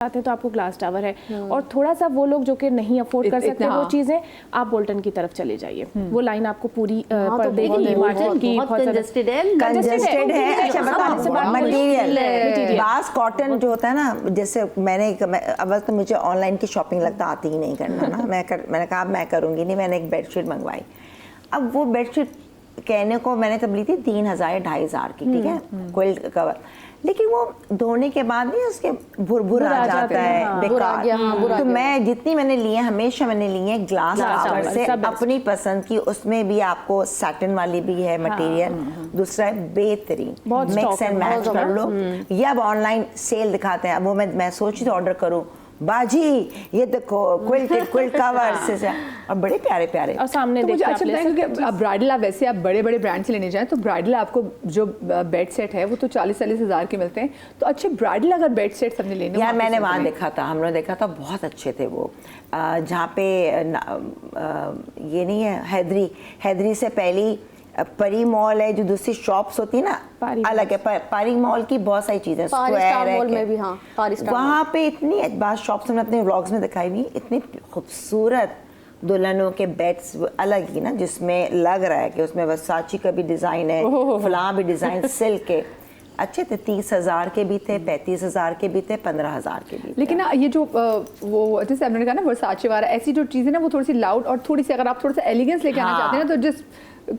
आते हैं तो आपको ग्लास टावर है, और थोड़ा सा वो लोग जो कि नहीं अफोर्ड कर सकते वो चीजें, आप बोल्टन की तरफ चले जाइए। वो लाइन आपको पूरी पर्दे की, मार्जिन की, बहुत कंजेस्टेड है। अच्छा बताओ, मटेरियल बास कॉटन जो होता है ना, जैसे अब तो मुझे ऑनलाइन की शॉपिंग लगता आती ही नहीं करना ना, मैंने कहा मैं करूँगी नहीं। मैंने एक बेडशीट मंगवाई, अब वो बेडशीट कहने को मैंने तब ली थी 3,000-2,500 की, ठीक है, क्विल्ट कवर, लेकिन वो धोने के बाद नहीं उसके भुर आ जाता है, बेकार। तो मैं जितनी मैंने ली है, हमेशा मैंने ली है ग्लास टावर से, अपनी पसंद की। उसमें भी आपको सैटिन वाली भी है मटेरियल, दूसरा है बेहतरीन, मिक्स एंड मैच कर लो। ये अब ऑनलाइन सेल दिखाते हैं, अब वो मैं सोची थी ऑर्डर करूँ, बाजी ये देखो क्विल्ट कवर्स और बड़े प्यारे प्यारे। और सामने तो मुझे अच्छा लगता है क्योंकि अब ब्राइडल आप वैसे आप बड़े बड़े ब्रांड से लेने जाएं तो ब्राइडल आपको जो बेड सेट है वो तो 40-40 हज़ार के मिलते हैं। तो अच्छे ब्राइडल अगर बेड सेट सबने लेने, यार मैंने वहाँ देखा था, हमने देखा था, बहुत अच्छे थे वो। जहाँ पे ये नहीं है हैदरी से पहली परी मॉल है, जो दूसरी शॉप्स होती है ना अलग है, परी मॉल की बहुत सारी चीजें, स्क्वायर है वहाँ पे। इतनी बात शॉप्स हमने अपने व्लॉग्स में दिखाई हुई, इतनी खूबसूरत दुल्हनों के बेड्स अलग ही ना, जिसमें लग रहा है कि उसमें वर्साची का भी डिजाइन है, फलां भी डिजाइन, सिल्क के अच्छे थे। 30,000 के भी थे, 35,000 के भी थे, 15,000 के भी थे। लेकिन ना ये जो वो जैसे आपने कहा ना वर्साचे वाला, ऐसी जो चीज़ें ना वो थोड़ी सी लाउड और थोड़ी सी, अगर आप थोड़ा सा एलिगेंस लेके आना चाहते हैं ना, तो जिस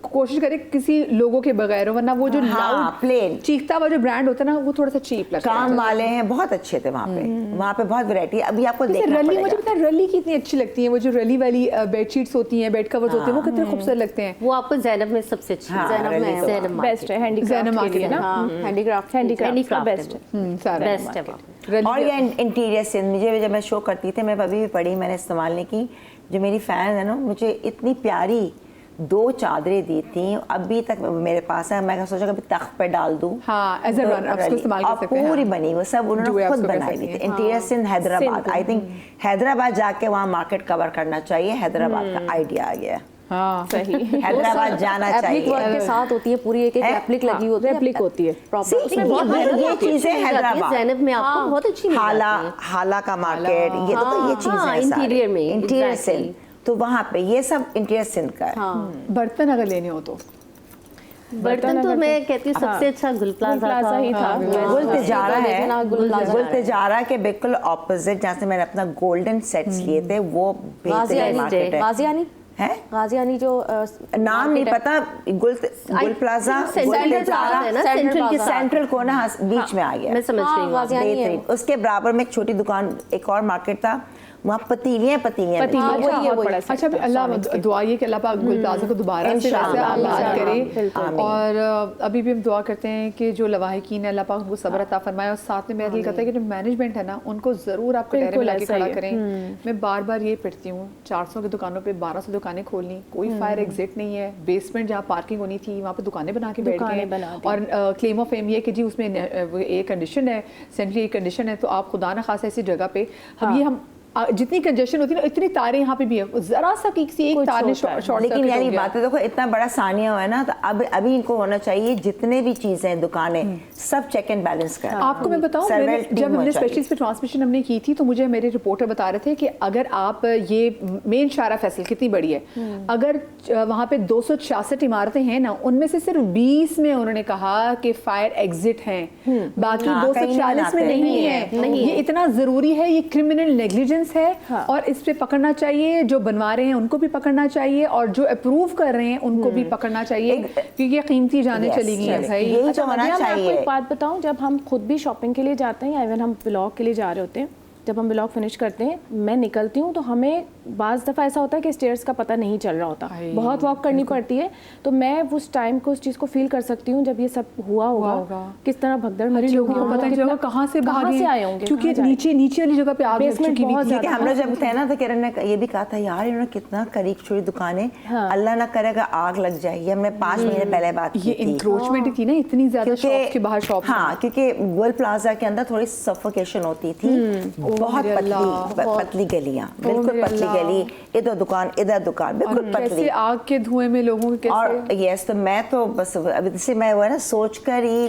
कोशिश करें किसी लोगों के बगैर, वरना वो जो लाउड प्लेन चीखता हुआ जो ब्रांड होता है ना वो थोड़ा सा चीप लगता है। काम वाले हैं, बहुत अच्छे थे वहाँ पे बहुत वैरायटी। अभी आपको देखना रली, पड़ेगा। मुझे पता है रली कितनी अच्छी लगती है, वो जो रली वाली बेडशीट्स होती हैं, बेड कवर्स होते हैं, वो कितने खूबसूरत लगते हैं। वो आपको ज़ैनब में सबसे अच्छी, ज़ैनब बेस्ट है, हैंडीक्राफ्ट के लिए ना, हैंडीक्राफ्ट बेस्ट है। और ये इंटीरियर से मुझे, जब मैं शो करती थी, मैं अभी भी पढ़ी, मैंने इस्तेमाल नहीं की, जो मेरी फैन है ना, मुझे इतनी प्यारी 2 चादरें दी थी, अभी तक मेरे पास है। मैं सोचा कभी तख्त पे डाल दूं, पूरी बनी वो सब उन्होंने खुद बनाई हुई थी। Interior Sindh Hyderabad, I think Hyderabad जाके वहाँ मार्केट कवर करना चाहिए, हैदराबाद का आइडिया आ गया। हाँ सही, हैदराबाद जाना चाहिए। के साथ होती है पूरी, एक एप्लिक लगी होती है, रेप्लिक होती है ये चीजें हैदराबाद, ज़ैनब में आपको बहुत अच्छी हाला का मार्केट, ये तो ये चीजें इंटीरियर में, इंटीरियर सिंध, तो वहाँ पे ये सब इंटीरियर सिंध का है। बर्तन अगर लेने हो तो बर्तन तो मैं कहती हूँ सबसे अच्छा गुल प्लाजा ही था। गुल तिजारा है, गुल तिजारा के बिल्कुल ऑपोजिट, जहाँ से मैंने अपना गोल्डन सेट्स लिए थे, वो बेहतरीन मार्केट है। गाजियानी जो नाम नहीं पता, गुल प्लाजा, सेंट्रल को ना बीच में आ गया, मैं समझ रही हूँ। उसके बराबर में एक छोटी दुकान, एक और मार्केट था, वहाँ पतीलियाँ अच्छा अल्लाह दुआ ये कि अल्लाह पाक गुल प्लाजा को दोबारा से आबाद करे। और अभी भी हम दुआ करते हैं कि जो लवाहिकीन है अल्लाह पाक उनको सब्र अता फरमाए, और साथ में मेरा दिल करता है कि जो मैनेजमेंट है ना उनको ज़रूर आप कटहरे में लाके खड़ा करें। मैं बार बार ये पिटती हूँ, 400 की दुकानों पर 1200 दुकानें खोलनी, कोई फायर एग्जिट नहीं है, बेसमेंट जहाँ पार्किंग होनी थी वहाँ पर दुकानें बना के बैठ गए, और क्लेम ऑफ फेम ये कि जी उसमें एयर कंडीशन है, सेंट्रल एयर कंडीशन है, तो आप खुदा न खासा ऐसी जगह पे, अब ये हम जितनी कंजेशन होती है ना, इतनी तारें यहाँ पे भी है, जरा सा किसी एक तार ने शॉर्ट, लेकिन यार ये बात है, देखो इतना बड़ा सानिया हुआ है ना, तो अब अभी इनको होना चाहिए जितने भी चीजें दुकानें सब चेक एंड बैलेंस कर। आपको मैं बताऊं, जब हमने स्पेशलिस्ट पे ट्रांसमिशन हमने की थी, तो मुझे मेरे रिपोर्टर बता रहे थे कि अगर आप ये मेन शारा फैसल कितनी बड़ी है, अगर वहाँ पे 266 इमारतें हैं ना, उनमें से सिर्फ 20 में उन्होंने कहा कि फायर एग्जिट हैं, बाकी 240 में नहीं है। ये इतना जरूरी है, ये क्रिमिनल नेग्लिजेंस है, और इस पे पकड़ना चाहिए, जो बनवा रहे हैं उनको भी पकड़ना चाहिए, और जो अप्रूव कर रहे हैं उनको भी पकड़ना चाहिए, क्योंकि ये कीमती जाने चली गई है भाई। अच्छा, मैं आपको एक बात बताऊं, जब हम खुद भी शॉपिंग के लिए जाते हैं या इवन हम व्लॉग के लिए जा रहे होते हैं, जब हम व्लॉग फिनिश करते हैं, मैं निकलती हूँ तो हमें बाज़ दफ़ा ऐसा होता है कि स्टेयर्स का पता नहीं चल रहा होता, बहुत वॉक करनी पड़ती है, तो मैं उस टाइम को उस चीज़ को फील कर सकती हूँ जब ये सब हुआ होगा, किस तरह भगदड़ मची लोगों को पता नहीं चला कहाँ से आए होंगे, क्योंकि नीचे वाली जगह पे आग लग चुकी थी। हमने जब थे ना तो किरण ने ये भी कहा था, यार इन्होंने कितना करीब छोड़ी दुकानें, अल्लाह ना करेगा आग लग जाए। ये हमने 5 महीने पहले बात की थी। ये इंक्रोचमेंट थी ना, इतनी ज्यादा शॉप्स के बाहर शॉप। हाँ, क्योंकि गुल प्लाजा के अंदर थोड़ी सफोकेशन होती थी, बहुत पतली गलियां, बिल्कुल पतली गली, इधर दुकान बिल्कुल पतली, आग के धुएं में लोगों के। और यस, तो मैं तो बस अभी से मैं वो है ना सोच कर ही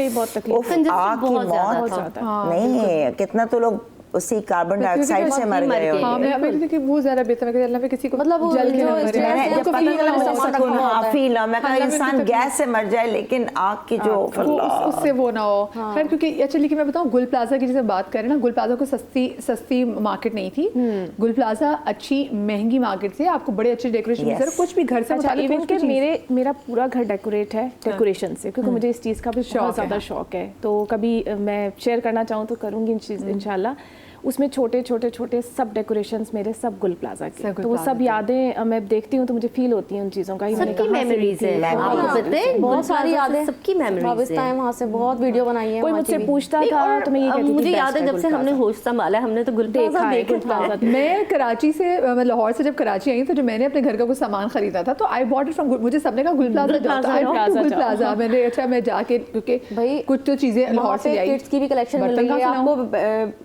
बहुत तकलीफ, आग की मौत नहीं, कितना तो लोग उसी कार्बन डाइऑक्साइड से मर गए हो। हाँ, मैं देखिए वो ज़्यादा बेहतर है अल्लाह पे किसी को मतलब जल के जो ना मरे। मैंने जब पता चला सुकून फील मैं कहा हाँ, इंसान गैस से मर जाए लेकिन आग की जो उससे वो ना हो। खैर क्योंकि अच्छा लेकिन मैं बताऊँ गुल प्लाजा की जैसे बात करें ना, गुल प्लाजा को सस्ती मार्केट नहीं थी। गुल प्लाजा अच्छी महंगी मार्केट थी, आपको बड़े अच्छे डेकोरेशन मिल कुछ भी घर से। अच्छा इवन के मेरा पूरा घर डेकोरेट है डेकोरेशन से, क्योंकि मुझे इस चीज़ का भी बहुत ज़्यादा शौक है। तो कभी मैं शेयर करना चाहूँ तो करूँगी इंशाल्लाह। उसमें छोटे सब डेकोरेशंस मेरे सब गुल प्लाजा के, तो वो सब यादें मैं देखती हूँ तो मुझे फील होती है उन चीज़ों का। सबकी मेमोरीज है, आपको पता है बहुत सारी यादें, सबकी मेमोरीज है। वहाँ से बहुत वीडियो बनाई है। कोई मुझसे पूछता था तो मैं ये कहती थी मुझे याद है जब से हमने होश संभाला हमने तो गुल प्लाजा देखा। मैं कराची से लाहौर से जब कराची आई तो जो मैंने अपने घर का कुछ सामान खरीदा था तो आई बॉट इट फ्रॉम, मुझे सबने कहा गुल प्लाजा। मैंने अच्छा मैं जाके क्योंकि भाई कुछ तो चीजें लाहौर से आई, किड्स की भी कलेक्शन मिल रही है आपको,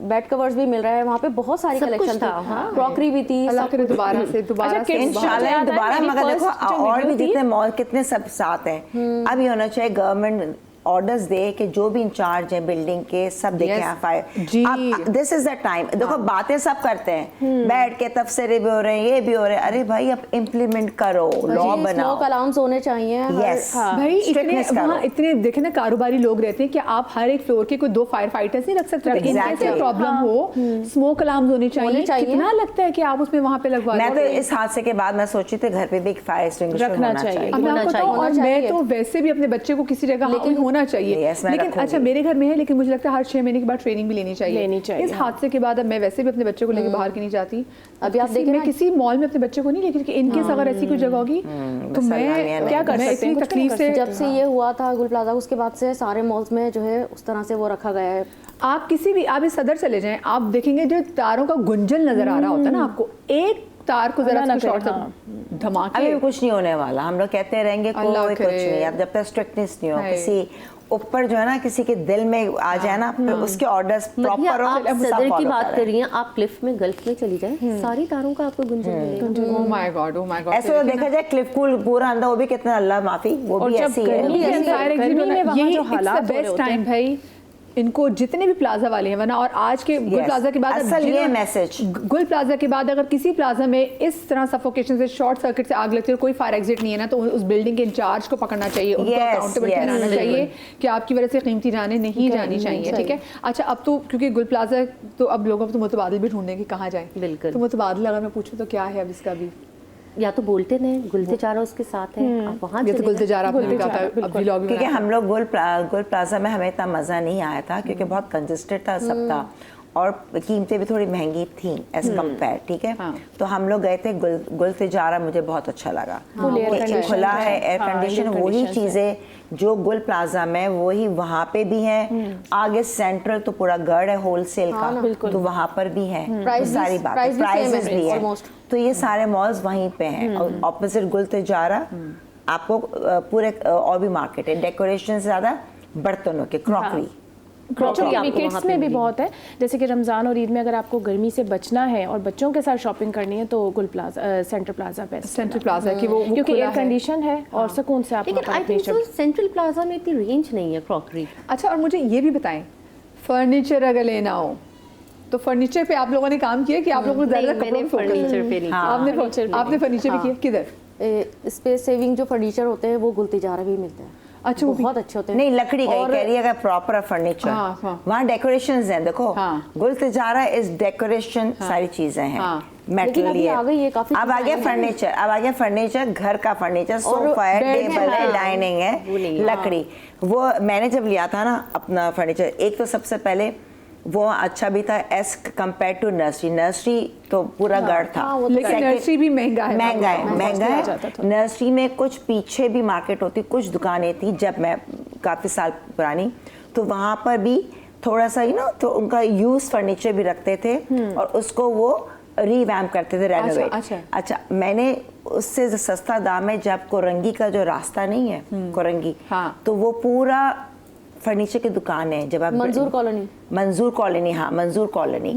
बेड कवर्स भी मिल रहा है वहाँ पे, बहुत सारी कलेक्शन था, क्रॉकरी भी थी। अल्लाह करे दोबारा से इंशाल्लाह दोबारा। मगर देखो और भी जितने मॉल कितने सब साथ हैं। अब ये होना चाहिए गवर्नमेंट ऑर्डर्स दे कि जो भी इंचार्ज है बिल्डिंग के सब देखें। This is the time. देखो बातें सब करते हैं, बैठ के तफसीरे भी हो रहे हैं, ये भी हो रहे हैं। अरे भाई अब इम्प्लीमेंट करो, लॉ बनाओ, स्मोक अलाउंस होने चाहिए। यस भाई इतने देखे ना कारोबारी लोग रहते हैं कि आप हर एक फ्लोर के कोई 2 फायर फाइटर्स नहीं रख सकते। इनसे प्रॉब्लम हो स्मोक अलार्म्स होने चाहिए। कितना लगता है कि आप उसमें वहाँ पे लगवा। मैं तो इस हादसे के बाद मैं सोची थी घर पे भी एक फायर एक्सटिंग्विशर रखना चाहिए। और मैं तो वैसे भी अपने बच्चे को किसी जगह होना चाहिए। लेकिन अच्छा मेरे घर में है, लेकिन मुझे लगता है हर 6 महीने के बाद ट्रेनिंग भी लेनी चाहिए। इस हादसे के बाद अब मैं वैसे भी अपने बच्चे को लेकर बाहर की नहीं जाती। अभी आप देखें मैं किसी मॉल में अपने बच्चे को नहीं लेकर, इनकेस अगर ऐसी कोई जगह होगी तो मैं क्या कर सकती हूँ। तकलीफ से जब से ये हुआ था गुल प्लाजा, उसके बाद से सारे मॉल्स में जो है उस तरह से वो रखा गया है। आप किसी भी आप इस सदर चले जाएं, आप देखेंगे जो तारों का गुंजन नजर आ रहा होता है ना, आपको एक तार को जरा शॉर्ट धमाके। अभी कुछ नहीं होने वाला, हम लोग कहते रहेंगे कोई कुछ नहीं। अब जब तक स्ट्रिक्टनेस नहीं हो, किसी ऊपर जो है ना किसी के दिल में आ जाए ना, फिर उसके ऑर्डर्स प्रॉपर हो। आप सदर की बात कर रही हैं, आप क्लिफ में गल्फ में चली जाए, सारी तारों का आपको गुंजन मिलेगा। ओह माय गॉड ऐसे तो देखा जाए क्लिफ कूल पूरा अंदर, वो भी कितना अल्लाह माफी, वो भी ऐसी है। यही बेस्ट टाइम भाई इनको जितने भी प्लाजा वाले हैं, वरना और आज के गुल प्लाजा के बाद असल ये मैसेज, गुल प्लाजा के बाद अगर किसी प्लाजा में इस तरह सफोकेशन से शॉर्ट सर्किट से आग लगती है और कोई फायर एग्जिट नहीं है ना, तो उस बिल्डिंग के इंचार्ज को पकड़ना चाहिए, उनको अकाउंटेबल ठहराना चाहिए कि आपकी वजह से कीमती जाने नहीं जानी चाहिए। ठीक है। अच्छा अब तो क्योंकि गुल प्लाजा तो अब लोगों को तो मुतबादिल भी ढूंढने की कहाँ जाए। बिल्कुल। तो मुतबादिल अगर मैं पूछूँ तो क्या है अब इसका भी, या तो बोलते नहीं गुल तिजारा उसके साथ है, आप वहाँ ये तो गुल तिजारा आपने कहा था अभी लॉबी में। क्योंकि हम लोग गुल प्लाजा में हमें इतना मज़ा नहीं आया था क्योंकि बहुत कंजस्टेड था सब था और कीमतें भी थोड़ी महंगी थी एज कम्पेयर। ठीक है। तो हम लोग गए थे गुल तिजारा, मुझे बहुत अच्छा लगा। खुला है, एयर कंडीशन, वही चीज़ें जो गुल प्लाजा में वही वहाँ पे भी है। आगे सेंट्रल तो पूरा गढ़ है होलसेल का, तो वहाँ पर भी है सारी बात, प्राइसेस भी है। तो ये सारे मॉल्स वहीं पे हैं और ऑपोजिट गुल तिजारा आपको पूरे और भी मार्केट है, डेकोरेशन से ज़्यादा बर्तनों के, क्रॉकरी किड्स में भी बहुत है। जैसे कि रमज़ान और ईद में अगर आपको गर्मी से बचना है और बच्चों के साथ शॉपिंग करनी है तो गुल plaza, central plaza best. Central plaza की वो क्योंकि एयर कंडीशन है और सुकून से आप। लेकिन आई थिंक सेंट्रल प्लाजा में इतनी रेंज नहीं है क्रॉकरी। अच्छा और मुझे ये भी बताएं, फर्नीचर अगर लेना हो तो फर्नीचर पे आप लोगों ने काम किया कि आप लोगों को ज़्यादा फर्नीचर पे नहीं, आपने फर्नीचर भी किया किधर? स्पेस सेविंग जो फर्नीचर होते हैं वो गुल तिजारा भी मिलता है। अच्छा बहुत अच्छे होते हैं। नहीं लकड़ी का कह रही है अगर प्रॉपर फर्नीचर, वहाँ डेकोरेशंस हैं। देखो गुल तिजारा इज डेकोरेशन, सारी चीजें हैं, मेटल आ गई है काफी। अब आ गया फर्नीचर, अब आ गया फर्नीचर, घर का फर्नीचर, सोफा है, टेबल है, डाइनिंग है, लकड़ी। वो मैंने जब लिया था ना अपना फर्नीचर, एक तो सबसे पहले वो अच्छा भी था as compared to nursery. Nursery तो पूरा गढ़ था, लेकिन नर्सरी भी महंगा है। नर्सरी में कुछ पीछे भी मार्केट होती, कुछ दुकानें थी जब मैं काफ़ी साल पुरानी, तो वहाँ पर भी थोड़ा सा तो उनका यूज फर्नीचर भी रखते थे और उसको वो रीवैम्प करते थे, रेनोवेट। अच्छा मैंने उससे सस्ता दाम है, जब कोरंगी का जो रास्ता नहीं है कोरंगी, तो वो पूरा फर्नीचर की दुकान है। जब आप मंजूर कॉलोनी, हाँ मंजूर कॉलोनी,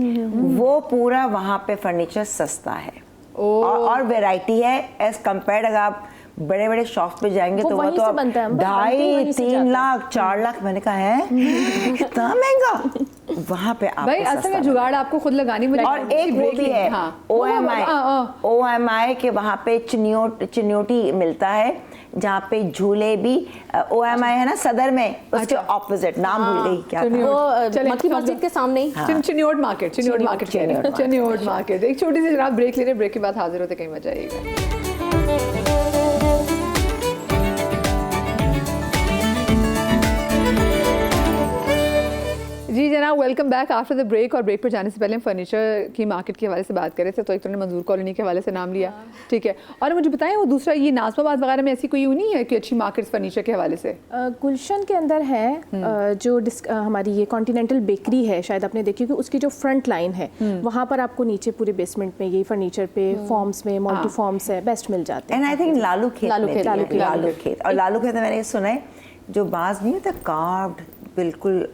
वो पूरा वहाँ पे फर्नीचर सस्ता है और वैरायटी है एज कंपेयर्ड। अगर आप बड़े बड़े शॉप पे जाएंगे तो वो तो 2.5-3 लाख 4 लाख। मैंने कहा है कितना महंगा। वहाँ पे आप भाई असल में जुगाड़ आपको खुद लगानी मुझे। और एक वो भी है OMI के वहाँ पे चिन्योटी मिलता है जहाँ पे झूले भी OMI है ना सदर में, उसके ऑपोजिट नाम भूल गई क्या था? मक्खी मस्जिद के सामने ही चिन्योट मार्केट कह रहे हैं, चिन्योट मार्केट। एक छोटी सी जनाब ब्रेक ले रहे, ब्रेक के बाद हाजिर होते, कहीं मत जाइएगा। जी जनाब, welcome back after the break. और ब्रेक पर जाने से पहले हम फर्नीचर की मार्केट के हवाले से बात कर रहे थे, तो एक तो ने मंजूर कॉलोनी के हवाले से नाम लिया, ठीक है। और मुझे बताएं वो दूसरा ये नाज़माबाद वगैरह में ऐसी कोई नहीं है कि अच्छी मार्केट्स फर्नीचर के हवाले से? गुलशन के अंदर है जो हमारी ये कॉन्टिनेंटल बेकरी है, शायद आपने देखी कि उसकी जो फ्रंट लाइन है वहाँ पर आपको नीचे पूरे बेसमेंट में यही फर्नीचर पे फॉर्म्स में मल्टी फॉर्म्स है बेस्ट मिल जाते हैं। एंड आई थिंक लालू खेत और लालू खेत मैंने ये सुना है जो बाज नहीं होता कार्व्ड बिल्कुल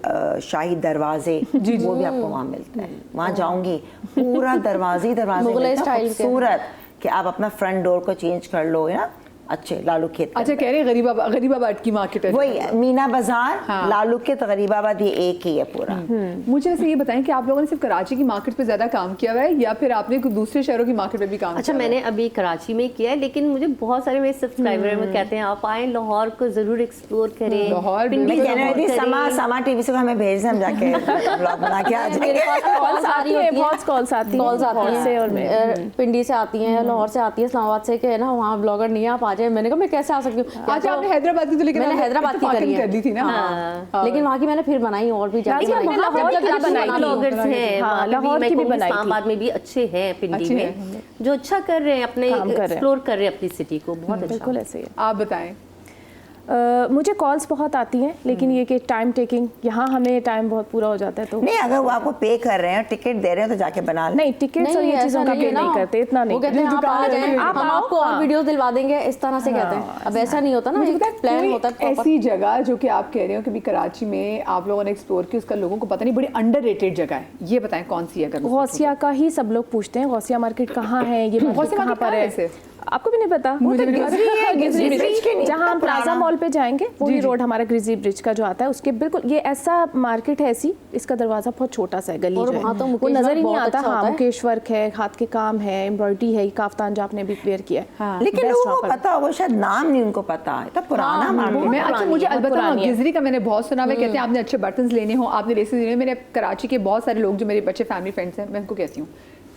शाही दरवाजे, वो भी आपको वहाँ मिलता है। वहाँ जाऊंगी पूरा दरवाजे खूबसूरत कि आप अपना फ्रंट डोर को चेंज कर लो, है ना। अच्छे लालू खेत, अच्छा कह रहे हैं गरीबाबाद की मार्केट है वही मीना बाजार, लालू खेत, गरीबाबाद, ये एक ही है पूरा। मुझे वैसे ये बताएं कि आप लोगों ने सिर्फ कराची की मार्केट पे ज्यादा काम किया हुआ है या फिर आपने दूसरे शहरों की मार्केट पे भी काम अच्छा, मैंने अभी कराची में किया है, लेकिन मुझे बहुत सारे मेरे सब्सक्राइबर में कहते हैं आप आए लाहौर को जरूर एक्सप्लोर करें। लाहौर समा टीवी से हमें भेज दें, हम जाके ब्लॉग बना के आ जाएंगे। बहुत कॉल्स आती हैं, पिंडी से आती हैं, लाहौर से आती है, इस्लामाबाद से, कि ना वहाँ ब्लॉगर नहीं आप आ जाए। मैंने कहा मैं कैसे आ सकती हूँ। अच्छा आपने हैदराबाद की तो, लेकिन मैंने हैदराबाद की कर दी थी ना। लेकिन वहाँ की मैंने फिर बनाई और भी लाहौर की भी बनाई, इस्लामाबाद में भी अच्छे हैं, पिंडी में जो अच्छा कर रहे हैं, अपने एक्सप्लोर कर रहे हैं अपनी सिटी को, बहुत अच्छा। बिल्कुल ऐसे ही। आप बताएं। मुझे कॉल्स बहुत आती हैं, लेकिन ये कि टाइम टेकिंग, यहाँ हमें टाइम बहुत पूरा हो जाता है। तो नहीं, अगर वो आपको पे कर रहे हैं, टिकट दे रहे हैं, तो जाके बना लें। नहीं, टिकट्स और ये चीज़ों का पे नहीं करते, इतना नहीं। वो कहते हैं आप आ जाएं, हम आपको और वीडियोस दिलवा देंगे, इस तरह से कहते हैं। अब ऐसा नहीं होता ना, एक प्लान होता है। ऐसी जगह जो कि आप कह रहे हो कि कराची में आप लोगों ने एक्सप्लोर की, उसका लोगों को पता नहीं, बड़ी अंडररेटेड जगह है, ये बताएं कौन सी है? गौसिया का ही सब लोग पूछते हैं, गौसिया मार्केट कहाँ है, ये कहाँ पर है, आपको भी नहीं पता। जहाँ हम प्लाजा मॉल पे जाएंगे, वही रोड हमारा ग्रिजी ब्रिज का जो आता है, उसके बिल्कुल ये ऐसा मार्केट है, ऐसी इसका दरवाजा बहुत छोटा सा है, गली जो है वो नजर ही नहीं आता। हाँ, मुकेश वर्क है, हाथ के काम है, एम्ब्रॉयडरी है, काफ्तान जो आपने भी वेयर किया है। लेकिन लोगों को पता होगा, शायद नाम नहीं उनको पता, इतना पुराना मार्केट। अच्छा, मुझे अलबत्ता गिजरी का मैंने बहुत सुना है, कहते हैं आपने अच्छे बर्तन लेने हो, आपने लेसेस लेने। मैंने कराची के बहुत सारे लोग जो मेरे बच्चे फैमिली फ्रेंड्स हैं, मैं उनको कहती हूँ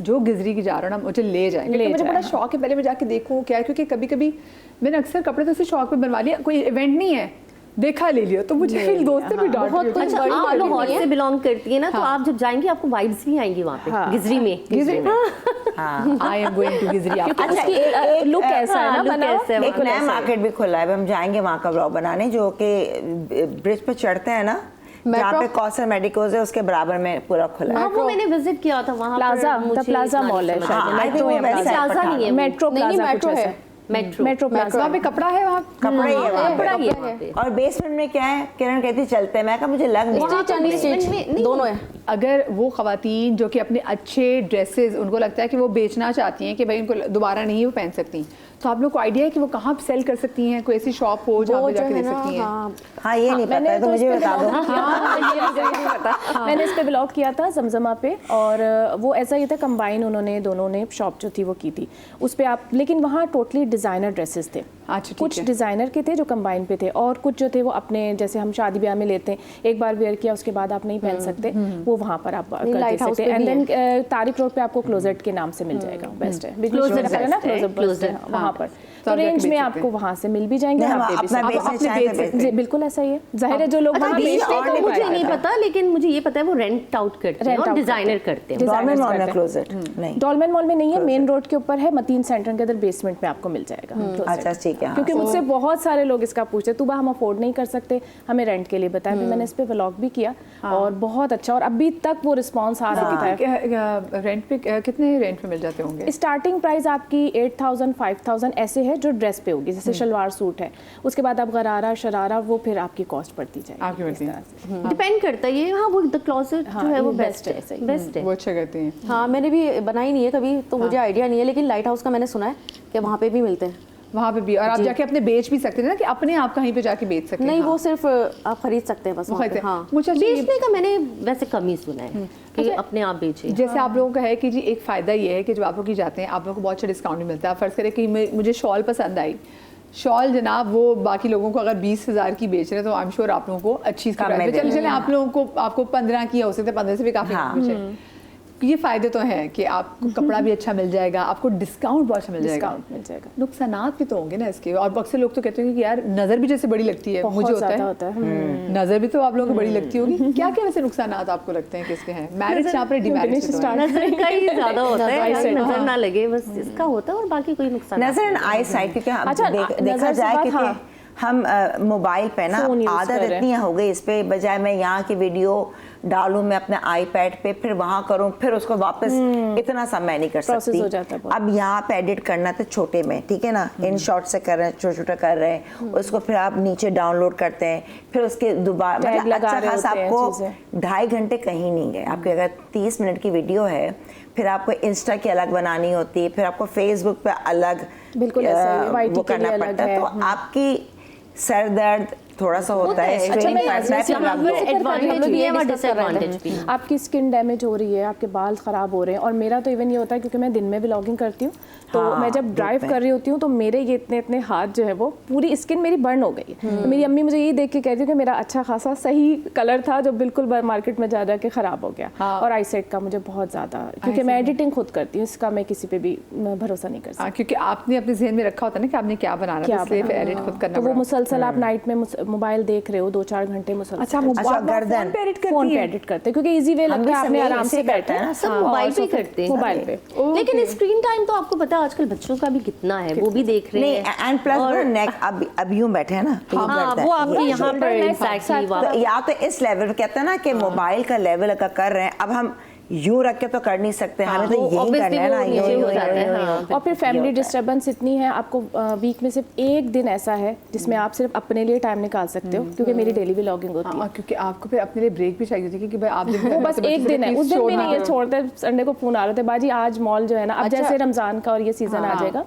जो गिजरी की जा रहा हो ना, मुझे ले जाएंगे। मुझे बड़ा शौक है, पहले मैं जाके देखूँ क्या है, क्योंकि कभी कभी मैंने अक्सर कपड़े तो ऐसे शौक पे बनवा लिया, कोई इवेंट नहीं है, देखा ले लिया, तो मुझे फिर दोस्त से भी डांट। बहुत अच्छा, आप लाहौर से बिलोंग करती है ना, तो आप जब जाएंगे आपको वाइब्स भी आएंगी वहाँ पे गिजरी में। I am going to Gizri. अच्छा, लुक ऐसा है ना, एक नया मार्केट भी खुला है, हम जाएंगे वहाँ का ब्लॉग बनाने, जो कि ब्रिज पे चढ़ते हैं ना, जहाँ पे कौसर मेडिकोज है, उसके बराबर में पूरा खुला है। वो मैंने विजिट किया था वहाँ, प्लाजा मॉल है, प्लाजा नहीं है, मेट्रो है, मेट्रो प्लाजा। वहाँ पे कपड़ा है, वहाँ कपड़ा ही है, कपड़ा ही है। और बेसमेंट में क्या है, किरण कहती चलते हैं, मैं कहा मुझे लग नहीं, दोनों है। अगर वो खवातीन जो कि अपने अच्छे ड्रेसेस, उनको लगता है कि वो बेचना चाहती हैं कि भाई उनको दोबारा नहीं वो पहन सकती, तो आप लोग को आइडिया है कि वो कहाँ सेल कर सकती हैं? कोई ऐसी शॉप हो जहाँ पे जाके दे सकती हैं? हाँ, ये नहीं पता है, तो मुझे बता दो। मैंने इस पे ब्लॉग किया था जमजमा पे, और वो ऐसा ही था, कंबाइन उन्होंने दोनों ने शॉप जो थी वो की थी उस पे आप, लेकिन वहाँ टोटली डिज़ाइनर ड्रेसेस थे। अच्छा, कुछ डिज़ाइनर के थे जो कंबाइन पे थे, और कुछ जो थे वो अपने, जैसे हम शादी ब्याह में लेते हैं, एक बार वेयर किया उसके बाद आप नहीं पहन सकते, वो वहाँ पर आप कर सकते हैं। एंड देन तारिक रोड पे आपको क्लोजेट के नाम से मिल जाएगा, बेस्ट है, क्लोजेट वहाँ पर, तो रेंज में आपको वहाँ से मिल भी जाएंगे। बिल्कुल ऐसा ही है, जाहिर है जो लोग वहाँ बेचते हैं, मुझे नहीं पता, लेकिन मुझे ये पता है वो रेंट आउट करते हैं और डिजाइनर करते हैं। डॉलमेन मॉल में क्लोजेट नहीं, डॉलमेन मॉल में नहीं है, मेन रोड के ऊपर है, मतीन सेंटर के अंदर बेसमेंट में आपको मिल जाएगा। अच्छा ठीक है, क्योंकि मुझसे बहुत सारे लोग इसका पूछते, तू हम अफोर्ड नहीं कर सकते, हमें रेंट के लिए बताया। मैंने इस पे व्लॉग भी किया और बहुत अच्छा, और अभी तक वो रिस्पॉन्स आ रहा है। रेंट पे कितने रेंट पे मिल जाते होंगे? स्टार्टिंग प्राइस आपकी 8,000 5,000 ऐसे है जो ड्रेस पे होगी, जैसे शलवार सूट है, उसके बाद आप गरारा शरारा, वो फिर आपकी कॉस्ट बढ़ती जाएगी, डिपेंड करता है ये। हाँ, वो द क्लोजेट जो है वो बेस्ट है, बेस्ट है, वो अच्छा करते हैं। हाँ, मैंने भी बनाई नहीं है कभी, तो मुझे आइडिया नहीं है, लेकिन लाइट हाउस का मैंने सुना है कि वहाँ पे भी मिलते हैं। वहाँ पे भी, और आप जाके अपने बेच भी सकते हैं ना, कि अपने आप कहीं पे जाके बेच सकते हैं। नहीं, वो सिर्फ आप खरीद सकते हैं बस वहाँ पे। हाँ, मुझे बेचने का मैंने वैसे कम ही सुना है कि अपने आप बेचे। जैसे आप लोगों का है कि जी एक फ़ायदा ये है कि जब आप लोग की जाते हैं आप लोगों को बहुत अच्छा डिस्काउंट भी मिलता है। फ़र्ज़ करें कि मुझे शॉल पसंद आई, शॉल जनाब वो बाकी लोगों को अगर 20,000 की बेच रहे हैं तो आई एम श्योर आप लोगों को अच्छी चले आप लोगों को, आपको 15 की हो सकता है, 15 से भी काफ़ी ये फ़ायदे तो हैं कि आपको कपड़ा भी अच्छा मिल जाएगा, आपको डिस्काउंट बहुत अच्छा मिल जाएगा। नुकसानात भी तो होंगे ना इसके, और अक्सर लोग तो कहते हैं कि यार नज़र भी जैसे बड़ी लगती है, मुझे होता है नज़र भी तो आप लोगों को बड़ी लगती होगी। क्या क्या वैसे नुकसानात आपको लगते हैं किसके हैं? मैरिज यहाँ पर डीमैरिज नजर का ही ज़्यादा होता है, नजर ना लगे बस इसका होता है, और बाकी कोई नुकसान नजर एंड आई साइट, क्योंकि देखा जाए कि हम मोबाइल पे ना आदत इतनी हो गई इस पे, बजाय मैं यहाँ की वीडियो डालूं मैं अपने आईपैड पे, फिर वहाँ करूँ, फिर उसको वापस इतना सा मैं नहीं कर सकती। अब यहाँ पे एडिट करना तो छोटे में, ठीक है ना, इन शॉर्ट से कर रहे हैं, छोटा छोटा कर रहे हैं, उसको फिर आप नीचे डाउनलोड करते हैं, फिर उसके दोबारा मतलब अच्छा खासा आपको 2.5 घंटे कहीं नहीं गए। आपके अगर 30 मिनट की वीडियो है, फिर आपको इंस्टा की अलग बनानी होती है, फिर आपको फेसबुक पे अलग वो करना पड़ता है, तो आपकी सर दर्द थोड़ा सा होता है। आपकी स्किन डैमेज हो रही है, आपके बाल खराब हो रहे हैं, और मेरा तो इवन ये होता है क्योंकि मैं दिन में व्लॉगिंग करती हूँ, तो मैं जब ड्राइव कर रही होती हूँ तो मेरे ये इतने हाथ जो है वो पूरी स्किन मेरी बर्न हो गई है। तो मेरी अम्मी मुझे यही देख के कहती है कि मेरा अच्छा खासा सही कलर था जो बिल्कुल मार्केट में जा के खराब हो गया। और आई साइट का मुझे बहुत ज़्यादा, क्योंकि मैं एडिटिंग खुद करती हूँ, इसका मैं किसी पे भी भरोसा नहीं कर सकती, क्योंकि आपने अपने ज़हन में रखा होता है ना कि आपने क्या बनाना है, इसलिए एडिट खुद करना। तो वो मुसलसल आप नाइट में मोबाइल देख रहे हो 2-4 घंटे मुसलसल। अच्छा, गर्दन फोन पे एडिट करते हैं क्योंकि इजी वे लगता है, आपने आराम से बैठा है, सब मोबाइल पे करते हैं, मोबाइल पे। लेकिन स्क्रीन टाइम तो आपको पता है आजकल बच्चों का भी कितना है, वो भी देख रहे हैं। एंड प्लस नेक अब यूं बैठे हैं ना, वो आपके यहाँ पर एग्जैक्टली, या तो इस लेवल कहते हैं ना कि मोबाइल का लेवल अगर कर रहे हैं, अब हम यूं रख के तो कर नहीं सकते, हमें तो यही करना है ना, यूं हो जाता है। और फिर फैमिली डिस्टर्बेंस इतनी है, आपको वीक में सिर्फ एक दिन ऐसा है जिसमें आप सिर्फ अपने लिए टाइम निकाल सकते हो, क्योंकि मेरी डेली व्लॉगिंग होती है, क्योंकि आपको फिर अपने लिए ब्रेक भी चाहिए होती है कि भाई आप वो बस एक दिन है, उस दिन भी नहीं है, छोड़ते संडे को फोन आ रहे थे, बाजी आज मॉल जो है ना, अब जैसे रमजान का और ये सीजन आ जाएगा,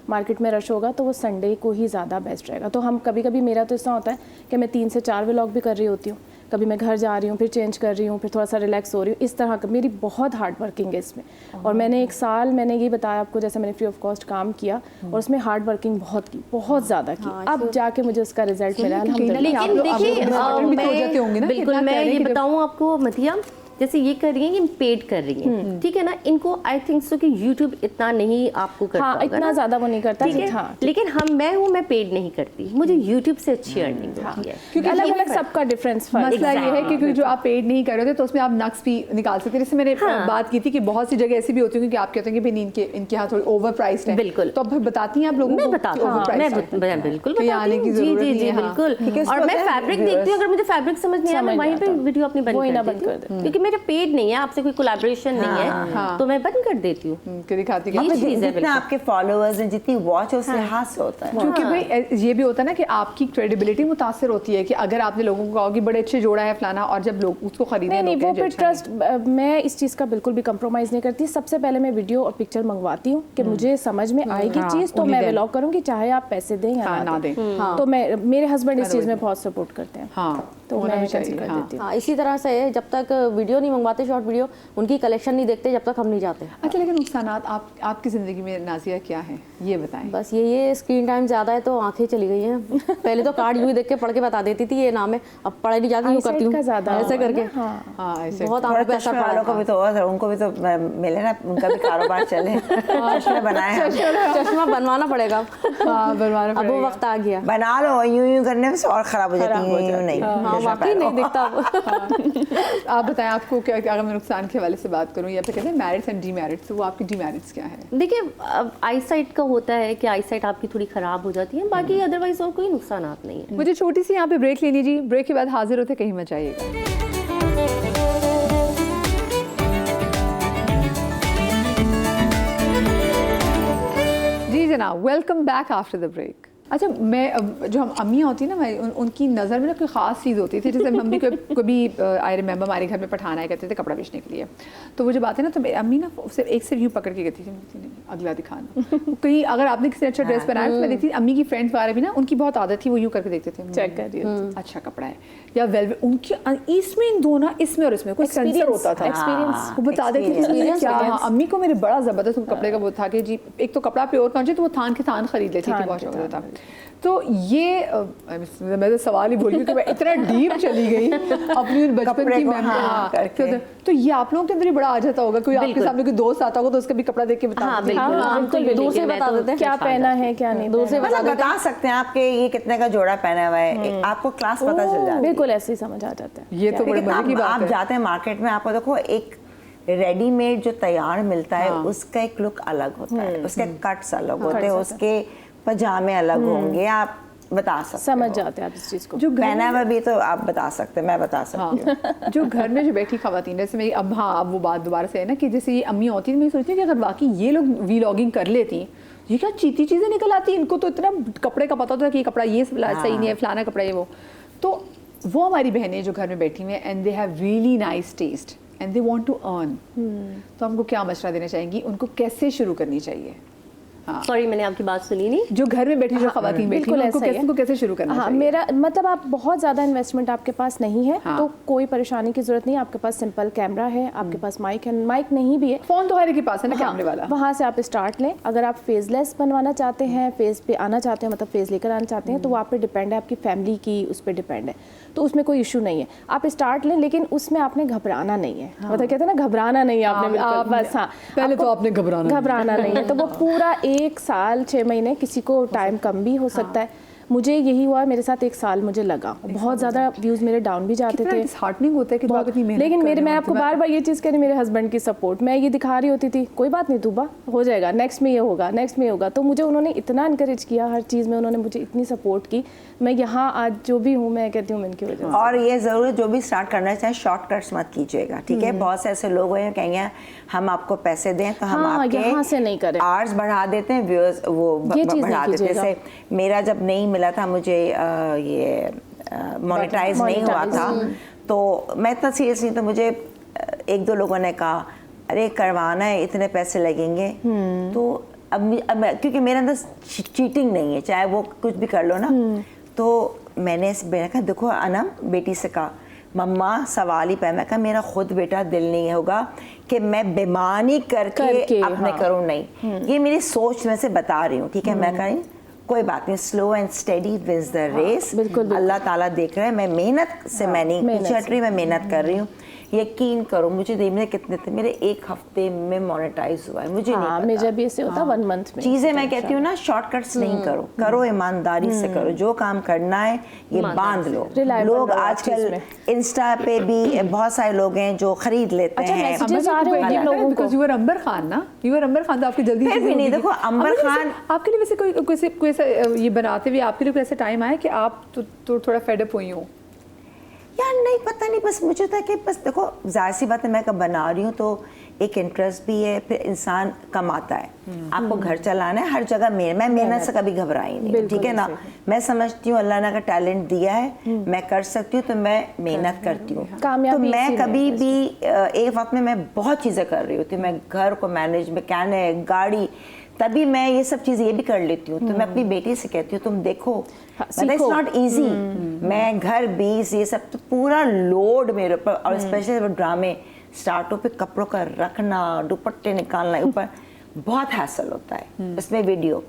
मार्केट में रश होगा, तो वो संडे को ही ज़्यादा बेस्ट रहेगा। तो हम कभी कभी, मेरा तो ऐसा होता है कि मैं 3 से 4 व्लॉग भी कर रही होती हूँ, कभी मैं घर जा रही हूँ, फिर चेंज कर रही हूँ, फिर थोड़ा सा रिलैक्स हो रही हूँ, इस तरह का मेरी बहुत हार्ड वर्किंग है इसमें। और मैंने 1 साल, मैंने ये बताया आपको, जैसे मैंने फ्री ऑफ कॉस्ट काम किया और उसमें हार्ड वर्किंग बहुत की, बहुत ज़्यादा की, अब जाके मुझे उसका रिजल्ट मिला है। लेकिन देखिए, बिल्कुल मैं ये बताऊँ आपको मथिया, जैसे ये कर रही हैं, ये पेड कर रही हैं, ठीक है ना, इनको आई थिंक सो कि यूट्यूब इतना नहीं आपको करता, हाँ, इतना ज़्यादा वो नहीं करता, ठीक है। हाँ, लेकिन मैं पेड नहीं करती, मुझे यूट्यूब से अच्छी अर्निंग होती है, क्योंकि अलग अलग सबका डिफरेंस मसला ये है कि क्योंकि जो आप पेड नहीं कर रहे थे तो उसमें आप नक्स भी निकाल सकते हैं। जैसे मैंने बात की थी कि बहुत सी जगह ऐसी भी होती है कि आप कहते हैं कि भाई इनके यहाँ थोड़ी ओवर प्राइस है, बिल्कुल, तो अब बताती हैं आप लोगों को? मैं बताती हूँ, मैं बिल्कुल बताती हूँ, जी जी जी बिल्कुल। और मैं फैब्रिक देखती हूँ, अगर मुझे फैब्रिक समझ नहीं आया मैं वहीं पे वीडियो अपनी बंद कर देती हूँ, क्योंकि मेरा पेड नहीं है, आपसे कोई कोलैबोरेशन नहीं है, तो मैं बंद कर देती हूँ। जितना आपके फॉलोअर्स हैं, जितनी वॉच, उस लिहाज से होता है, क्योंकि भाई ये भी होता है ना कि आपकी क्रेडिबिलिटी मुतासर होती है कि अगर आपने लोगों को कहा कि बड़े अच्छे जोड़ा है फलाना, और जब लोग उसको खरीदने नहीं, वो फिर ट्रस्ट, मैं इस चीज़ का बिल्कुल भी कंप्रोमाइज़ नहीं करती। सबसे पहले मैं वीडियो और पिक्चर मंगवाती हूँ कि मुझे समझ में आएगी चीज़, तो मैं व्लॉग करूँगी, चाहे आप पैसे दें या ना दें। तो मेरे हस्बैंड इस चीज़ में बहुत सपोर्ट करते हैं, तो मैं कैंसिल कर देती हूँ। इसी तरह से जब तक वीडियो नहीं मंगवाते, शॉर्ट वीडियो, उनकी कलेक्शन नहीं देखते, जब तक हम नहीं जाते। अच्छा, लेकिन नुकसानात आपकी ज़िंदगी में नाज़िया क्या है, ये बताएं। बस ये स्क्रीन टाइम ज़्यादा है तो आंखें चली गई हैं। पहले तो कार्ड यूँ ही देख के पढ़ के बता देती थी ये नाम है, अब पढ़ाई नहीं जाती, यूँ करती हूँ ऐसे करके। बहुत आंखों पे असर पड़ा। को भी तो, उनको भी तो मिले ना, उनका भी कारोबार चले, चश्मा बनाए, चश्मा बनवाना पड़ेगा, अब वो वक्त आ गया। बना लो, यूं करने में और खराब हो जाती है, नहीं वाकई नहीं दिखता। आप बताएं, आपको क्या, अगर मैं नुकसान के हवाले से बात करूं, या फिर कहते हैं मैरिड्स एंड डीमैरिड्स, तो वो आपकी डीमैरिड्स क्या है? देखिए, आई साइट का होता है कि आई साइट आपकी थोड़ी ख़राब हो जाती है, बाकी अदरवाइज और कोई नुकसानात नहीं है। मुझे छोटी सी यहाँ पे ब्रेक लेनी जी, ब्रेक के बाद हाजिर होते, कहीं मत जाइएगा। जी जनाब, welcome back after the break. अच्छा, मैं जो हम अम्मियाँ होती है ना, उनकी नज़र में ना कोई ख़ास चीज़ होती थी। जैसे मम्मी को कभी आई रिमेंबर हमारे घर में पठान आया करते थे कपड़ा बेचने के लिए, तो वो जब आते ना तो अम्मी ना सिर्फ यूँ पकड़ के कहती थी, अगला दिखाना। कहीं अगर आपने किसी ने अच्छा ड्रेस पहनाया तो मैं देखती थी अम्मी की फ्रेंड्स वगैरह भी ना, उनकी बहुत आदत थी, वो यूँ करके देखते थे, चेक करिए अच्छा कपड़ा है या वेलवेट, उनकी इसमें इन दो ना, इसमें और इसमें कोई सेंसर होता था, एक्सपीरियंस वो बता देती थी क्या। अम्मी को मेरे बड़ा ज़बरदस्त कपड़े का वो था कि जी एक तो कपड़ा प्योर होना चाहिए, तो वो थान के थान खरीद लेती थी, बहुत शौक होता। तो ये मैं तो सवाल ही भूल गई कि मैं इतना डीप चली गई अपनी बचपन की मेमोरी। तो ये आप लोगों के अंदर ही बड़ा आ जाता होगा, कोई आपके सामने कोई दोस्त आता होगा तो उसका भी कपड़ा देख के बता दूर से बता देते हैं क्या पहना है क्या नहीं, दूर से बता सकते हैं आपके ये कितने का जोड़ा पहना हुआ है, आपको क्लास पता चल जाता है, बिल्कुल ऐसे ही समझ आ जाता है। ये तो बड़ी मजे की बात है। आप जाते हैं मार्केट में, आपको देखो एक रेडीमेड जो तैयार मिलता है उसका एक लुक अलग होता है, उसके कट्स अलग होते हैं, उसके पजामे अलग होंगे, आप बता सकते समझ जाते हैं आप इस चीज़ को। जो पहना हुआ भी तो आप बता सकते हैं, मैं बता सकती हूँ। जो घर में जो बैठी खवातीन, जैसे मैं अब अब वो बात दोबारा से है ना कि जैसे ये अम्मी होती थी, मैं सोचती हूँ कि अगर वाकई ये लोग वीलॉगिंग कर लेती, ये क्या चीती चीज़ें निकल आती, इनको तो इतना कपड़े का पता होता है कि ये कपड़ा ये सही नहीं है, फलाना कपड़ा ये वो। तो वो हमारी बहनें जो घर में बैठी हुई हैं and they have really nice taste and they want to earn, तो हमको क्या मशवरा देना चाहेंगी, उनको कैसे शुरू करनी चाहिए? सॉरी मैंने आपकी बात सुनी नहीं। जो घर में बैठी जो खवातीन बैठी हैं उनको कैसे शुरू करना चाहिए? मेरा मतलब आप बहुत ज़्यादा इन्वेस्टमेंट आपके पास नहीं है तो कोई परेशानी की जरूरत नहीं है। आपके पास सिंपल कैमरा है, आपके पास माइक है, माइक नहीं भी है, फ़ोन तो हर एक के पास है ना कैमरे वाला, वहाँ से आप स्टार्ट लें। अगर आप फेसलेस बनवाना चाहते हैं, फेस पे आना चाहते हैं, मतलब फेस लेकर आना चाहते हैं, तो वो आप पे डिपेंड है, आपकी फैमिली की उस पर डिपेंड है, तो उसमें कोई इशू नहीं है। आप स्टार्ट लें, लेकिन उसमें आपने घबराना नहीं है। मतलब कहते हैं ना घबराना नहीं है आपने, बस हाँ पहले तो आपने घबराना नहीं है। तो वो पूरा 1 साल 6 महीने, किसी को टाइम कम भी हो सकता है, मुझे यही हुआ, मेरे साथ 1 साल मुझे लगा, बहुत ज़्यादा व्यूज़ मेरे डाउन भी जाते थे, डिसहार्टनिंग होता है कि बहुत इतनी मेहनत। लेकिन मैं आपको बार बार ये चीज़ कह रही, मेरे हस्बैंड की सपोर्ट, मैं ये दिखा रही होती थी, कोई बात नहीं तूबा हो जाएगा, नेक्स्ट में ये होगा, नेक्स्ट में ये होगा, तो मुझे उन्होंने इतना इनकरेज किया, हर चीज़ में उन्होंने मुझे इतनी सपोर्ट की, मैं यहाँ आज जो भी हूँ मैं कहती हूँ इनकी वजह से। और ये ज़रूर जो भी स्टार्ट करना चाहें शॉर्टकट्स मत कीजिएगा, ठीक है। बहुत से ऐसे लोग हैं कहेंगे हम आपको पैसे दें तो हम आपके यहाँ से नहीं करें, आवर्स बढ़ा देते हैं, व्यूअर्स वो बढ़ा देते हैं। जैसे मेरा जब नहीं मिला था, मुझे ये मोनेटाइज नहीं हुआ था, तो मैं इतना सीरियस नहीं, तो मुझे 1-2 लोगों ने कहा अरे करवाना है, इतने पैसे लगेंगे। तो अब क्योंकि मेरे अंदर चीटिंग नहीं है, चाहे वो कुछ भी कर लो ना, तो मैंने कहा देखो अनम बेटी से कहा मम्मा सवाल ही पे, मैं कहा मेरा खुद बेटा दिल नहीं होगा कि मैं बेमानी करके अपने करूँ, नहीं, ये मेरी सोच में से बता रही हूँ, ठीक है। मैं कह कोई बात नहीं, slow and steady wins the race, Allah Taala देख रहा है, मैं मेहनत से मैं नहीं पीछे हट रही, मैं मेहनत कर रही हूँ। यकीन करो मुझे देखने कितने थे, मेरे 1 हफ्ते में मोनेटाइज हुआ है, मुझे नहीं पता। मुझे भी ऐसे होता 1 मंथ में। चीज़ें मैं कहती हूँ ना शॉर्टकट्स नहीं करो, करो ईमानदारी से करो, जो काम करना है ये बांध लो। लोग आजकल इंस्टा पे भी बहुत सारे लोग हैं जो खरीद लेते हैं। बिकॉज़ यू आर अंबर खान ना, यू आर अंबर खान, तो आपकी जल्दी भी नहीं। देखो अंबर खान आपके लिए वैसे कोई ये बनाते हुए आपके लिए ऐसा टाइम आया कि आप तो थोड़ा फेडअप हुई हो? यार नहीं पता नहीं, बस मुझे था कि बस देखो जाहिर सी बात है, मैं कब बना रही हूँ तो एक इंटरेस्ट भी है, फिर इंसान कमाता है, आपको घर चलाना है, हर जगह मैं मेहनत से कभी घबराई नहीं, ठीक है ना। मैं समझती हूँ अल्लाह ने अगर टैलेंट दिया है, मैं कर सकती हूँ, तो मैं मेहनत करती हूँ। तो मैं कभी भी एक वक्त में मैं बहुत चीज़ें कर रही होती हूँ, मैं घर को मैनेज, मैकेनिक, गाड़ी, तभी मैं ये सब चीज़ ये भी कर लेती हूँ। तो मैं अपनी बेटी से कहती हूँ तुम देखो, इट्स नॉट इजी, मैं घर 20 ये सब तो पूरा लोड मेरे ऊपर, और स्पेशली ड्रामे स्टार्ट हो पे कपड़ों का रखना, दुपट्टे निकालना, ऊपर बहुत हैसल होता है इसमें वीडियो।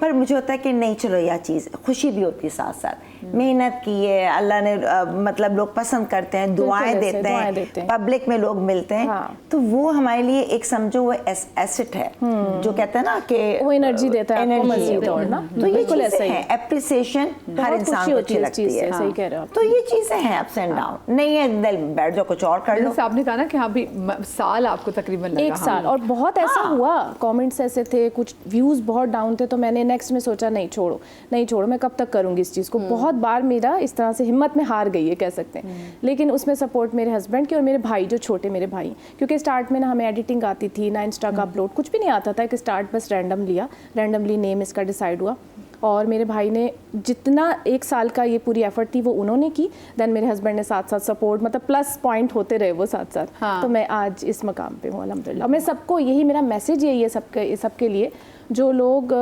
पर मुझे होता है कि नहीं चलो यह चीज़ खुशी भी होती है, साथ साथ मेहनत की है, अल्लाह ने मतलब लोग पसंद करते हैं, दुआएं देते हैं, पब्लिक में लोग मिलते हैं, तो वो हमारे लिए एक समझो वो एसेट है, जो कहते हैं ना कि वो एनर्जी देता है आपको मज़ीद और ना। तो ये चीज़ें हैं, एप्रिसिएशन हर इंसान को अच्छी लगती है, सही कह रहे हो। तो ये चीज़ें हैं अप्स एंड डाउन, नहीं है दिल बैठ जाओ कुछ और कर लो। आपने कहा ना कि हाँ भी साल आपको तकरीबन लगा, 1 साल, और बहुत ऐसा हुआ, कमेंट्स ऐसे थे, कुछ व्यूज़ बहुत डाउन थे, तो मैंने नेक्स्ट में सोचा नहीं छोड़ो, मैं कब तक करूँगी इस चीज़ को। बहुत बार मेरा इस तरह से हिम्मत में हार गई है कह सकते हैं, लेकिन उसमें सपोर्ट मेरे हस्बैंड की और मेरे भाई, जो छोटे मेरे भाई, क्योंकि स्टार्ट में ना हमें एडिटिंग आती थी ना, इंस्टा का अपलोड कुछ भी नहीं आता था, एक स्टार्ट बस रैंडमली नेम इसका डिसाइड हुआ, और मेरे भाई ने जितना 1 साल का ये पूरी एफर्ट थी वो उन्होंने की, देन मेरे हस्बैंड ने साथ साथ सपोर्ट, मतलब प्लस पॉइंट होते रहे वो साथ साथ। तो मैं आज इस मकाम पे हूँ अल्हम्दुलिल्लाह। और मैं सबको यही, मेरा मैसेज यही है सबके लिए, जो लोग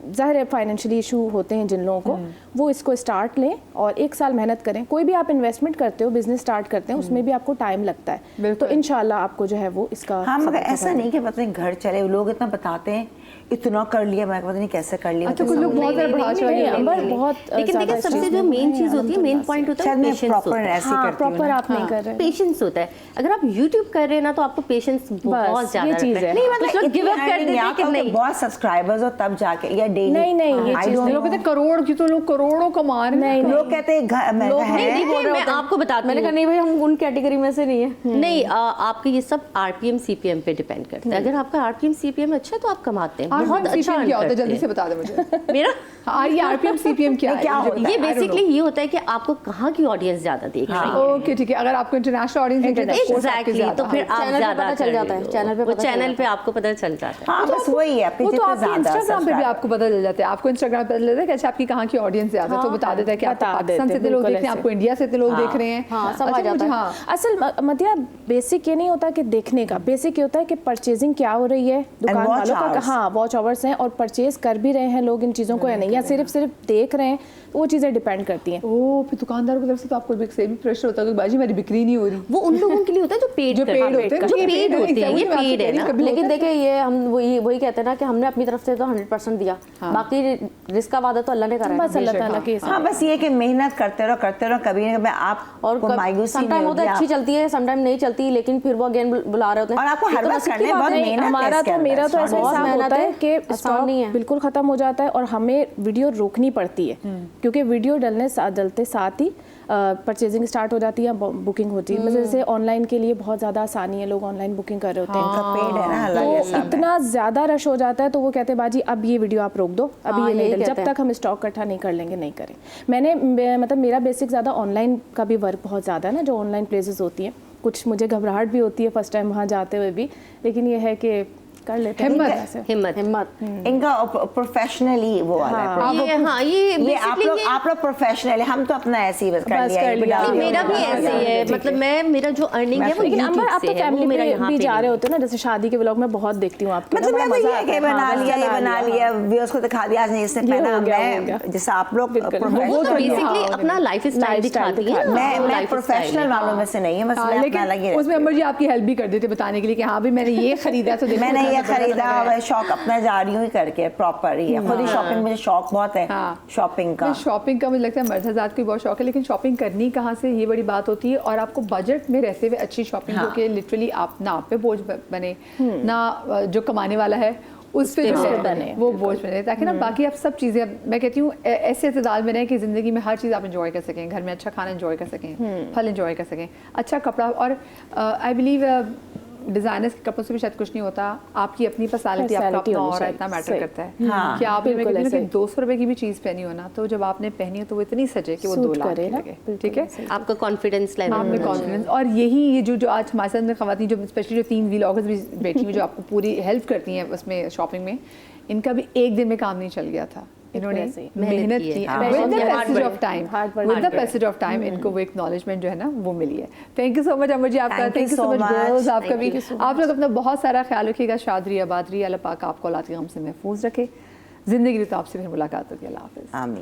ज़ाहिर है फाइनेंशियली इशू होते हैं जिन लोगों को, वो इसको स्टार्ट लें और 1 साल मेहनत करें। कोई भी आप इन्वेस्टमेंट करते हो, बिजनेस स्टार्ट करते हैं, उसमें भी आपको टाइम लगता है, तो इंशाल्लाह आपको जो है वो इसका। हाँ, मगर ऐसा नहीं कि पता नहीं घर चले, लोग इतना बताते हैं इतना कर लिया, मैं पता नहीं कैसे कर लिया। अच्छा, कुछ लोग बहुत ज़्यादा बढ़ा चढ़ा के बहुत, लेकिन देखिए सबसे जो मेन चीज़ होती है, मेन पॉइंट होता है पेशेंस होता है। प्रॉपर आप नहीं कर रहे, पेशेंस होता है। अगर आप YouTube कर रहे हैं ना तो आपको पेशेंस बहुत ज़्यादा चीज़ है। नहीं मतलब गिव अप कर देते हैं कि नहीं बहुत सब्सक्राइबर्स हो तब जाके, या डेली नहीं ये चीज़ लोग कहते हैं करोड़ की, तो लोग करोड़ों कमा रहे हैं। लोग कहते हैं मैं आपको बताती हूँ, मैंने कहा नहीं भाई हम उन कैटेगरी में से नहीं है। नहीं, आपके ये सब RPM CPM पे डिपेंड करता है। अगर आपका RPM CPM अच्छा है तो आप कमाते हैं, बहुत अच्छा क्या होता है, जल्दी से बता दे मुझे। मेरा ये RPM CPM क्या है? ये बेसिकली ये होता है कि आपको कहाँ की ऑडियंस ज्यादा देख रही है। ओके ठीक है, अगर आपको इंटरनेशनल ऑडियंस एग्जैक्टली, तो फिर आप ज्यादा चल जाता है, चैनल पे आपको पता चल जाता है। हाँ बस वही है, वो तो आपके इंस्टाग्राम पे भी आपको पता चल जाता है। आपको इंस्टाग्राम पे पता चलता है कि अच्छा आपकी कहाँ की ऑडियंस ज्यादा है, तो बता देता है कि आपको पाकिस्तान से इतने लोग देख रहे हैं, आपको इंडिया से इतने लोग देख रहे हैं। हाँ, सब आ जाता है। असल मतिया बेसिक ये नहीं होता कि देखने का, बेसिक ये होता है कि परचेजिंग क्या हो रही है दुकान वालों का। हाँ, वॉच आवर्स हैं और परचेज कर भी रहे हैं लोग इन चीज़ों को या नहीं, या सिर्फ देख रहे हैं, वो चीज़ें डिपेंड करती हैं। ओह, फिर दुकानदारों की तरफ से तो आपको एक सेम प्रेशर होता है कि बाजी मेरी बिक्री नहीं हो रही। वो उन लोगों के लिए होता है जो पेड होते हैं, ये पेड है ना। लेकिन देखिए ये हम वही कहते हैं ना कि हमने अपनी तरफ से तो 100% दिया, बाकी रिस्क का वादा तो अल्लाह ने करा है। बस अल्लाह ताला की। हाँ बस ये कि मेहनत करते रहो, कभी ना कभी आप और मायूसी समटाइम होता है अच्छी चलती है, समटाइम नहीं चलती, लेकिन फिर वो अगेन बुला रहे होते हैं। और आपको हर बार करने बहुत मेहनत, मेरा तो ऐसा हिसाब होता है कि आसान नहीं है, बिल्कुल खत्म हो जाता है और हमें वीडियो रोकनी पड़ती है, क्योंकि वीडियो डलते साथ ही परचेजिंग स्टार्ट हो जाती है, बुकिंग होती है। मतलब जैसे ऑनलाइन के लिए बहुत ज़्यादा आसानी है, लोग ऑनलाइन बुकिंग कर रहे होते हैं, पेड है ना, तो इतना ज़्यादा रश हो जाता है तो वो कहते हैं बाजी अब ये वीडियो आप रोक दो, अभी ये नहीं, जब तक हम स्टॉक इकट्ठा नहीं कर लेंगे नहीं करें। मैंने मतलब मेरा बेसिक ज़्यादा ऑनलाइन का भी वर्क बहुत ज़्यादा है ना, जो ऑनलाइन प्लेसेस होती हैं, कुछ मुझे घबराहट भी होती है फर्स्ट टाइम वहाँ जाते हुए भी, लेकिन ये है कि कर लेते हैं। हिम्मत इनका प्रोफेशनली वो वाला है। ये आप लोग प्रोफेशनल है, हम तो अपना ऐसे ही बस कर लिया। मेरा भी ऐसे ही है, मतलब मेरा जो अर्निंग है वो लेकिन आप तो फैमिली में भी जा रहे होते हो ना, जैसे शादी के व्लॉग में बहुत देखती हूँ आपके, मतलब मैं बना लिया व्यूअर्स को दिखा दिया, आज नहीं इसने पहना, मैं जैसे आप लोग बेसिकली अपना लाइफस्टाइल दिखाती है। मैं प्रोफेशनल वालों में से नहीं है, बस मैं अपना लगी। उसमें अमर जी आपकी हेल्प भी कर देते बताने के लिए कि हाँ भाई मैंने ये खरीदा, तो मैंने ये खरीदा, शौक अपना जा रही हूँ करके प्रॉपर ही है, खुद ही शॉपिंग, मुझे शौक बहुत है शॉपिंग का। शॉपिंग का मुझे लगता है मर्द हज़रात को बहुत शौक है, लेकिन शॉपिंग करनी कहाँ से, ये बड़ी बात होती है। और आपको बजट में रहते हुए अच्छी शॉपिंग हो के लिटरली आप ना आप पे बोझ बने ना जो कमाने वाला है उस पे बने, वो बोझ बने, ताकि ना बाकी आप सब चीज़ें, मैं कहती हूँ ऐसे इतदाल में रहें कि ज़िंदगी में हर चीज़ आप एंजॉय कर सकें, घर में अच्छा खाना एंजॉय कर सकें, फल एंजॉय कर सकें, अच्छा कपड़ा। और आई बिलीव डिजाइनर्स के कपड़ों से भी शायद कुछ नहीं होता, आपकी अपनी पर्सनालिटी, आपका अपना और इतना मैटर करता है कि आप 200 रुपए की भी चीज़ पहनी हो ना, तो जब आपने पहनी हो तो वो इतनी सजे कि वो 2 लाख की लगे। ठीक है, आपका कॉन्फिडेंस लेवल, आप में कॉन्फिडेंस। और यही ये जो आज हमारे साथ में खवातीन, जो स्पेशली जो 3 व्लॉगर्स भी बैठी हुई जो आपको पूरी हेल्प करती हैं उसमें शॉपिंग में, इनका भी एक दिन में काम नहीं चल गया था, इन्होंने मेहनत की, with the passage of time इनको वो एक्नॉलेजमेंट जो है ना वो मिली है। Thank you so much Amar ji आपका, thank you so much girls आपका भी। आप लोग अपना बहुत सारा ख्याल रखिएगा, शादरी आबादरी, अल्लाह पाक आपको औलाद के गम से महफूज रखे, जिंदगी तो आपसे फिर मुलाकात होगी। अल्लाह हाफिज़।